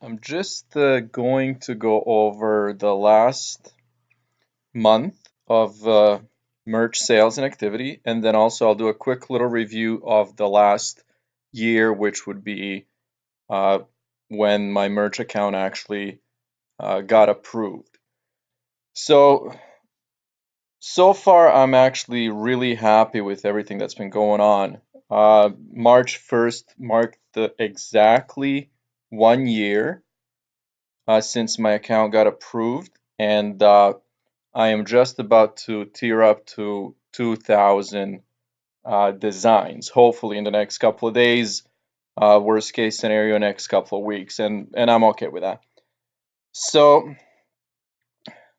I'm just going to go over the last month of merch sales and activity, and then also I'll do a quick little review of the last year, which would be uh, when my merch account actually got approved. So far, I'm actually really happy with everything that's been going on. March 1st marked exactly 1 year since my account got approved, and I am just about to tier up to 2,000 designs, hopefully in the next couple of days. Worst case scenario, next couple of weeks, and I'm okay with that. So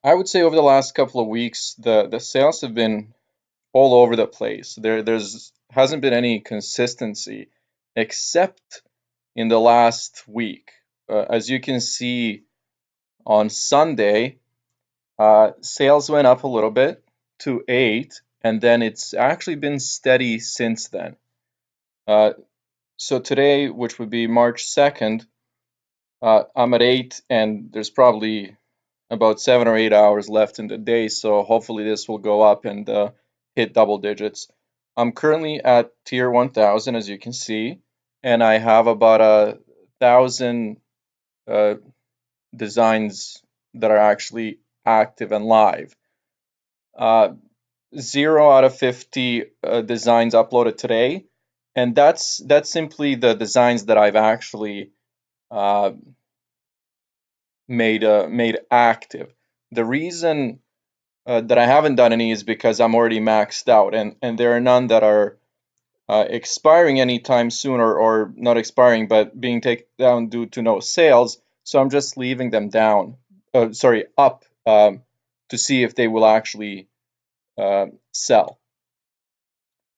I would say over the last couple of weeks, the sales have been all over the place. There's hasn't been any consistency except in the last week. As you can see on Sunday, sales went up a little bit to 8, and then it's actually been steady since then. Uh, so today, which would be March 2nd, I'm at 8, and there's probably about 7 or 8 hours left in the day, so hopefully this will go up and hit double digits. I'm currently at tier 1000, as you can see, and I have about 1,000 uh, designs that are actually active and live. Uh, 0 out of 50 designs uploaded today, and that's simply the designs that I've actually uh, made active. The reason that I haven't done any is because I'm already maxed out, and there are none that are expiring anytime soon, or not expiring, but being taken down due to no sales. So I'm just leaving them down, sorry, up, to see if they will actually sell.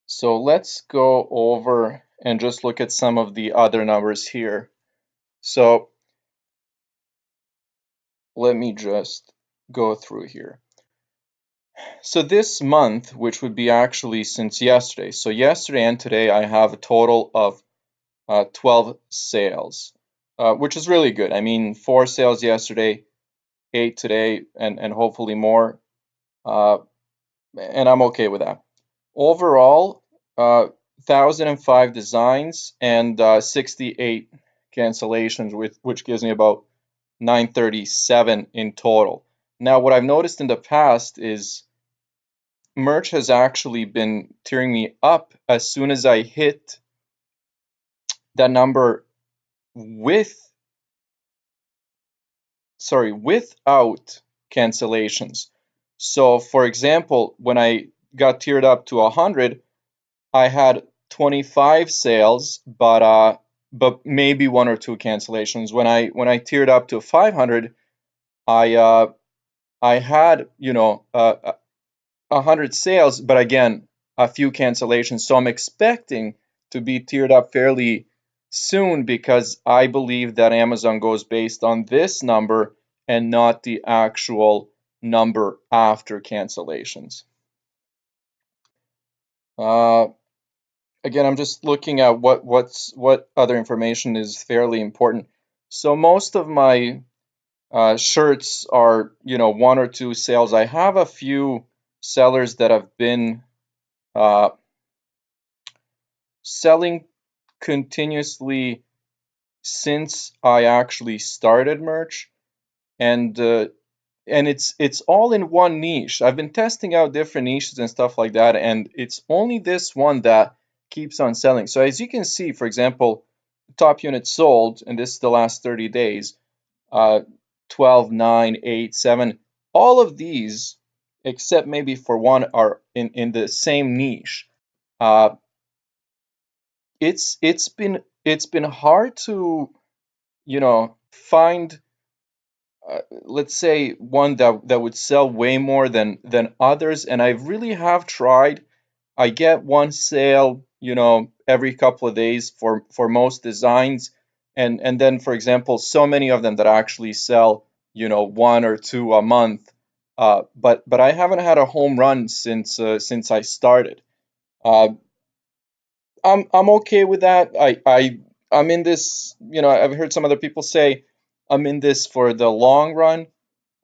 So let's go over and just look at some of the other numbers here. So let me just go through here. So this month, which would be actually since yesterday, so yesterday and today, I have a total of 12 sales, which is really good. I mean, 4 sales yesterday, 8 today, and hopefully more, uh, and I'm okay with that. Overall, 1,005 designs and 68 cancellations, which gives me about 937 in total. Now, what I've noticed in the past is merch has actually been tearing me up as soon as I hit that number with, without cancellations. So, for example, when I got tiered up to 100, I had 25 sales, but maybe one or two cancellations. When I tiered up to 500, I I had 100 sales, but again a few cancellations. So I'm expecting to be tiered up fairly soon because I believe that Amazon goes based on this number and not the actual number after cancellations. Uh, Again, I'm just looking at what other information is fairly important. So most of my shirts are, one or two sales. I have a few sellers that have been uh, selling continuously since I actually started merch, and it's all in one niche. I've been testing out different niches and stuff like that, and it's only this one that keeps on selling. So as you can see, for example, top units sold, and this is the last 30 days, uh, 12, 9, 8, 7, all of these, except maybe for one, are in the same niche. Uh, it's been hard to find, let's say, one that would sell way more than others, and I really have tried. I get one sale, every couple of days for most designs, and then, for example, so many of them that actually sell, one or two a month. But I haven't had a home run since I started. Uh, I'm okay with that. I'm in this. I've heard some other people say I'm in this for the long run,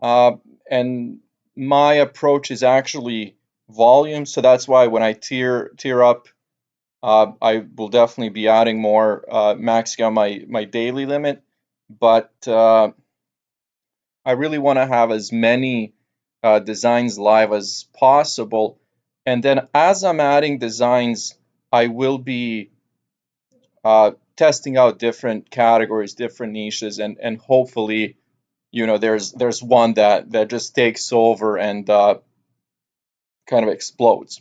uh, and my approach is actually volume. So that's why when I tier up, I will definitely be adding more, maxing out my daily limit. But I really want to have as many designs live as possible. And then as I'm adding designs, I will be testing out different categories, different niches, and hopefully, there's one that just takes over and kind of explodes.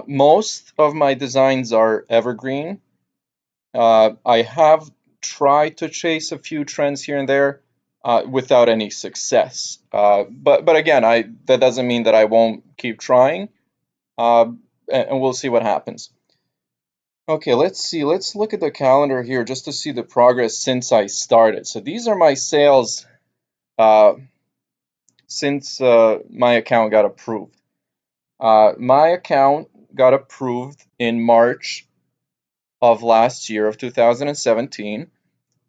Most of my designs are evergreen. I have tried to chase a few trends here and there without any success. But again, I that doesn't mean that I won't keep trying, uh, and we'll see what happens. Okay, let's see. Let's look at the calendar here just to see the progress since I started. So these are my sales uh, since my account got approved. My account got approved in March of last year of 2017.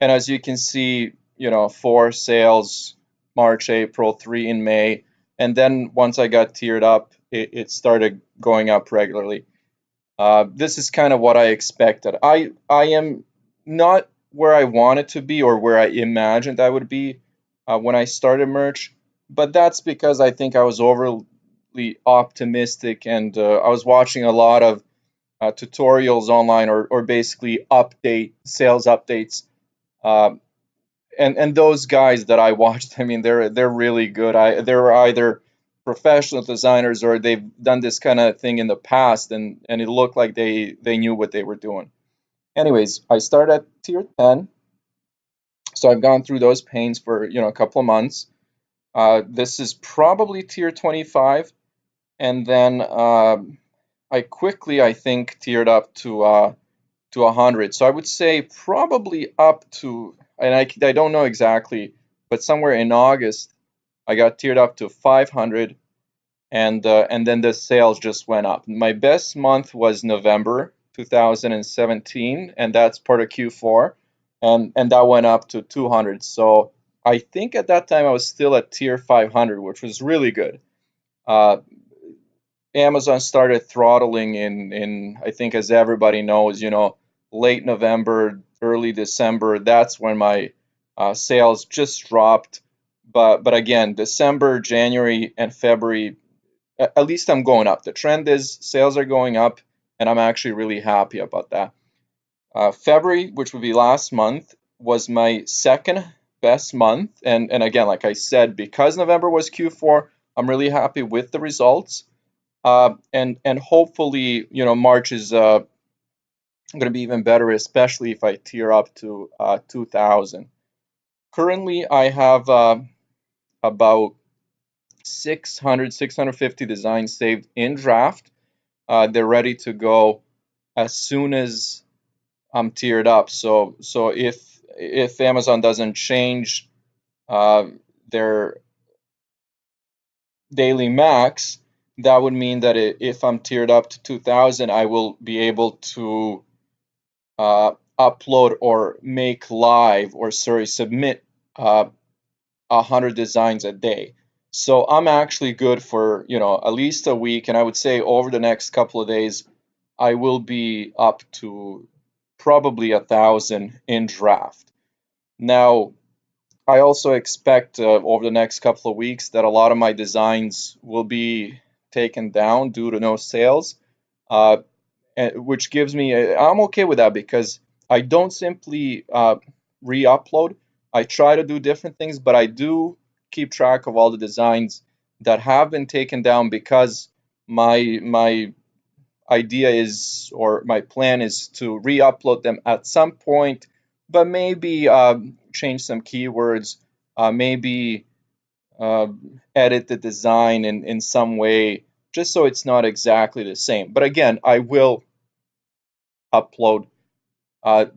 And as you can see, 4 sales, March, April, 3 in May. And then once I got tiered up, it started going up regularly. This is kind of what I expected. I am not where I wanted to be or where I imagined I would be when I started merch, but that's because I think I was overly optimistic and I was watching a lot of tutorials online or basically sales updates. Uh, and those guys that I watched, I mean, they're really good. They're either professional designers or they've done this kind of thing in the past, and it looked like they knew what they were doing. Anyways, I started at tier 10, so I've gone through those pains for a couple of months. This is probably tier 25, and then I quickly, I think, tiered up to 100. So I would say probably up to, and I don't know exactly, but somewhere in August, I got tiered up to 500, and then the sales just went up. My best month was November 2017, and that's part of Q4, and that went up to 200. So I think at that time I was still at tier 500, which was really good. Uh, Amazon started throttling in I think, as everybody knows, late November, early December. That's when my sales just dropped. But again, December, January, and February, at least I'm going up. The trend is sales are going up, and I'm actually really happy about that. February, which would be last month, was my second best month, and again, like I said, because November was Q4, I'm really happy with the results. And hopefully, March is going to be even better, especially if I tier up to 2,000. Currently, I have about 650 designs saved in draft. They're ready to go as soon as I'm tiered up. So if Amazon doesn't change uh, their daily max, that would mean that if I'm tiered up to 2,000, I will be able to upload or make live, or sorry, submit 100 designs a day. So I'm actually good for at least a week, and I would say over the next couple of days I will be up to probably 1,000 in draft. Now, I also expect over the next couple of weeks that a lot of my designs will be taken down due to no sales. Uh, which gives me I'm okay with that because I don't simply re-upload. I try to do different things, but I do keep track of all the designs that have been taken down because my idea is, or my plan is, to re-upload them at some point, but maybe change some keywords, maybe uh, edit the design in some way, just so it's not exactly the same. But again, I will upload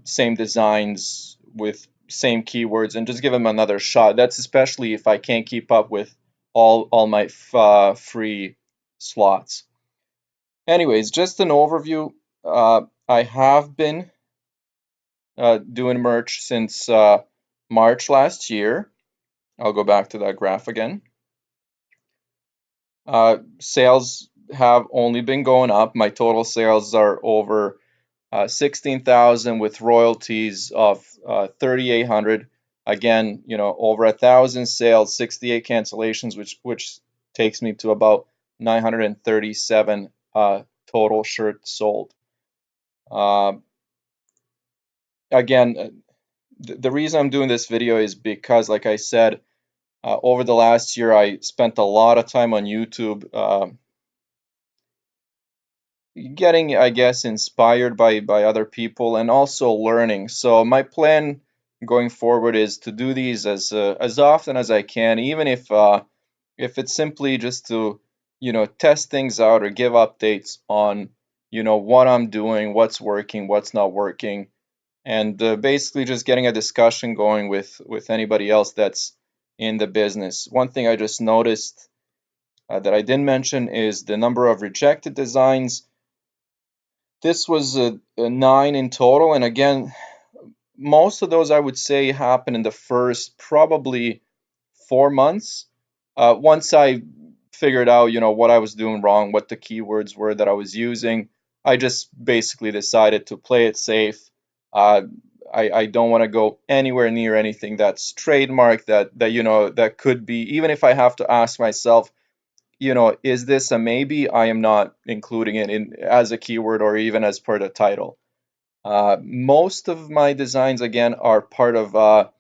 same designs with same keywords and just give them another shot. That's especially if I can't keep up with all my free slots. Anyways, just an overview. I have been doing merch since March last year, I'll go back to that graph again. Sales have only been going up. My total sales are over 16,000 with royalties of 3,800. Again, over 1,000 sales, 68 cancellations, which takes me to about 937 total shirts sold. Uh, again, the reason I'm doing this video is because, like I said, over the last year, I spent a lot of time on YouTube, getting, I guess, inspired by other people and also learning. So my plan going forward is to do these as often as I can, even if it's simply just to, test things out or give updates on, what I'm doing, what's working, what's not working, and basically just getting a discussion going with anybody else that's in the business. One thing I just noticed that I didn't mention is the number of rejected designs. This was a 9 in total, and again, most of those I would say happen in the first probably 4 months. Once I figured out, what I was doing wrong, what the keywords were that I was using, I just basically decided to play it safe. Uh, I don't want to go anywhere near anything that's trademarked that could be, even if I have to ask myself, is this a maybe? I am not including it in as a keyword or even as per the title. Most of my designs again are part of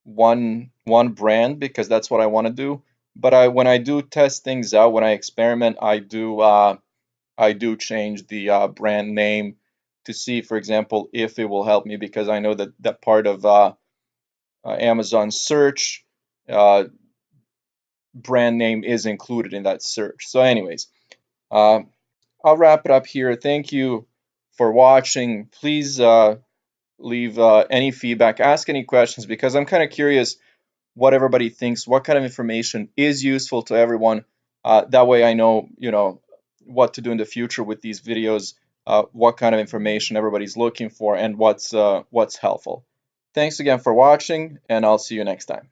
one brand because that's what I want to do. But when I do test things out, when I experiment, I do change the brand name to see, for example, if it will help me because I know that part of Amazon search uh, brand name is included in that search. So, anyways, uh, I'll wrap it up here. Thank you for watching. Please leave any feedback, ask any questions because I'm kind of curious what everybody thinks, what kind of information is useful to everyone. That way I know, what to do in the future with these videos, what kind of information everybody's looking for, and what's helpful. Thanks again for watching, and I'll see you next time.